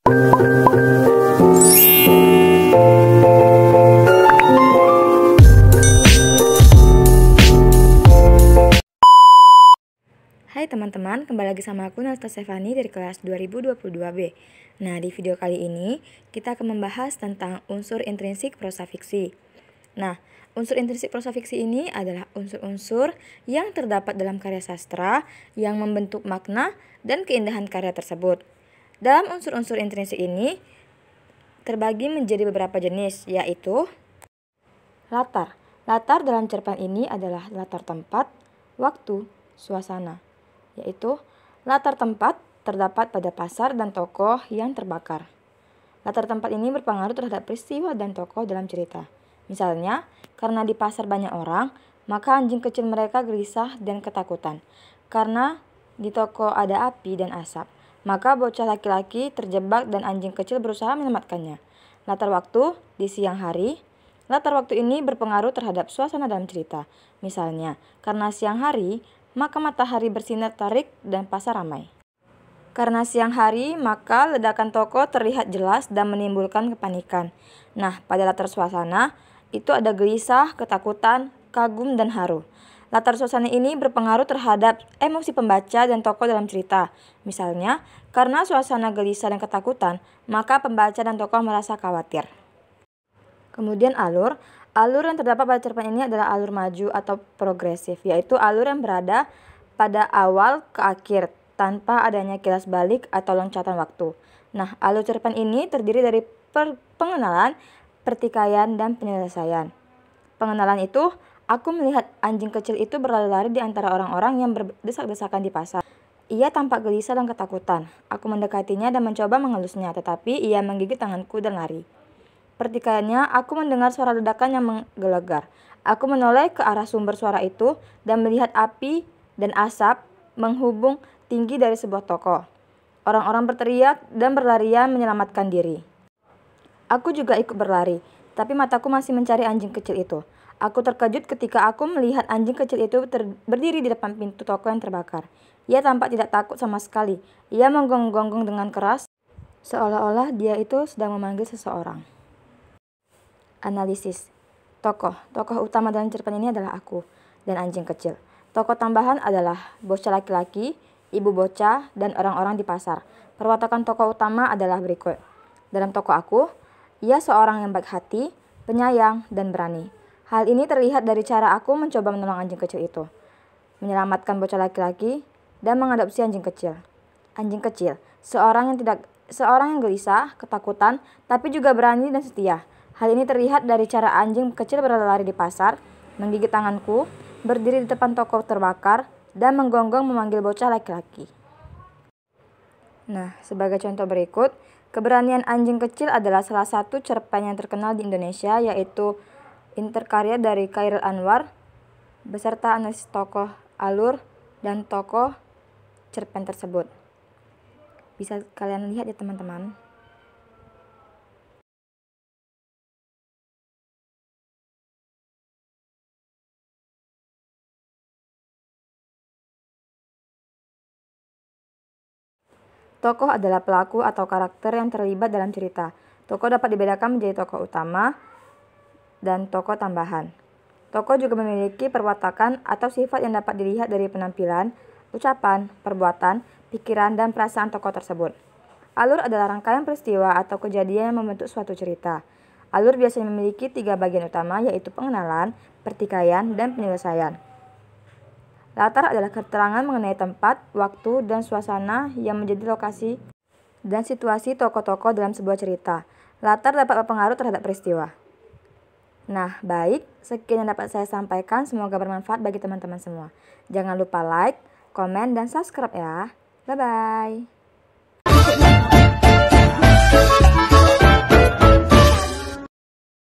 Hai teman-teman, kembali lagi sama aku Nasta Stefani dari kelas 2022B. Nah, di video kali ini kita akan membahas tentang unsur intrinsik prosa fiksi. Nah, unsur intrinsik prosa fiksi ini adalah unsur-unsur yang terdapat dalam karya sastra yang membentuk makna dan keindahan karya tersebut. Dalam unsur-unsur intrinsik ini terbagi menjadi beberapa jenis, yaitu latar. Latar dalam cerpen ini adalah latar tempat, waktu, suasana. Yaitu latar tempat terdapat pada pasar dan tokoh yang terbakar. Latar tempat ini berpengaruh terhadap peristiwa dan tokoh dalam cerita. Misalnya, karena di pasar banyak orang, maka anjing kecil mereka gelisah dan ketakutan. Karena di toko ada api dan asap, maka bocah laki-laki terjebak dan anjing kecil berusaha menyelamatkannya. Latar waktu di siang hari. Latar waktu ini berpengaruh terhadap suasana dalam cerita. Misalnya, karena siang hari, maka matahari bersinar terik dan pasar ramai. Karena siang hari, maka ledakan toko terlihat jelas dan menimbulkan kepanikan. Nah, pada latar suasana, itu ada gelisah, ketakutan, kagum, dan haru. Latar suasana ini berpengaruh terhadap emosi pembaca dan tokoh dalam cerita. Misalnya, karena suasana gelisah dan ketakutan, maka pembaca dan tokoh merasa khawatir. Kemudian alur. Alur yang terdapat pada cerpen ini adalah alur maju atau progresif, yaitu alur yang berada pada awal ke akhir tanpa adanya kilas balik atau loncatan waktu. Nah, alur cerpen ini terdiri dari pengenalan, pertikaian, dan penyelesaian. Pengenalan itu, aku melihat anjing kecil itu berlari-lari di antara orang-orang yang berdesak-desakan di pasar. Ia tampak gelisah dan ketakutan. Aku mendekatinya dan mencoba mengelusnya, tetapi ia menggigit tanganku dan lari. Pertikaiannya, aku mendengar suara ledakan yang menggelegar. Aku menoleh ke arah sumber suara itu dan melihat api dan asap menghubung tinggi dari sebuah toko. Orang-orang berteriak dan berlarian menyelamatkan diri. Aku juga ikut berlari, tapi mataku masih mencari anjing kecil itu. Aku terkejut ketika aku melihat anjing kecil itu berdiri di depan pintu toko yang terbakar. Ia tampak tidak takut sama sekali. Ia menggonggong dengan keras, seolah-olah dia itu sedang memanggil seseorang. Analisis. Tokoh utama dalam cerpen ini adalah aku dan anjing kecil. Tokoh tambahan adalah bocah laki-laki, ibu bocah, dan orang-orang di pasar. Perwataan tokoh utama adalah berikut. Dalam tokoh aku, ia seorang yang baik hati, penyayang, dan berani. Hal ini terlihat dari cara aku mencoba menolong anjing kecil itu, menyelamatkan bocah laki-laki, dan mengadopsi anjing kecil. Anjing kecil, seorang yang gelisah, ketakutan, tapi juga berani dan setia. Hal ini terlihat dari cara anjing kecil berlari di pasar, menggigit tanganku, berdiri di depan toko terbakar, dan menggonggong memanggil bocah laki-laki. Nah, sebagai contoh berikut, keberanian anjing kecil adalah salah satu cerpen yang terkenal di Indonesia, yaitu interkarya dari Chairil Anwar, beserta analisis tokoh, alur, dan tokoh cerpen tersebut. Bisa kalian lihat ya teman-teman. Tokoh adalah pelaku atau karakter yang terlibat dalam cerita. Tokoh dapat dibedakan menjadi tokoh utama dan tokoh tambahan. Tokoh juga memiliki perwatakan atau sifat yang dapat dilihat dari penampilan, ucapan, perbuatan, pikiran, dan perasaan tokoh tersebut. Alur adalah rangkaian peristiwa atau kejadian yang membentuk suatu cerita. Alur biasanya memiliki 3 bagian utama, yaitu pengenalan, pertikaian, dan penyelesaian. Latar adalah keterangan mengenai tempat, waktu, dan suasana yang menjadi lokasi dan situasi tokoh-tokoh dalam sebuah cerita. Latar dapat berpengaruh terhadap peristiwa. Nah, baik, sekian yang dapat saya sampaikan. Semoga bermanfaat bagi teman-teman semua. Jangan lupa like, komen, dan subscribe ya. Bye-bye.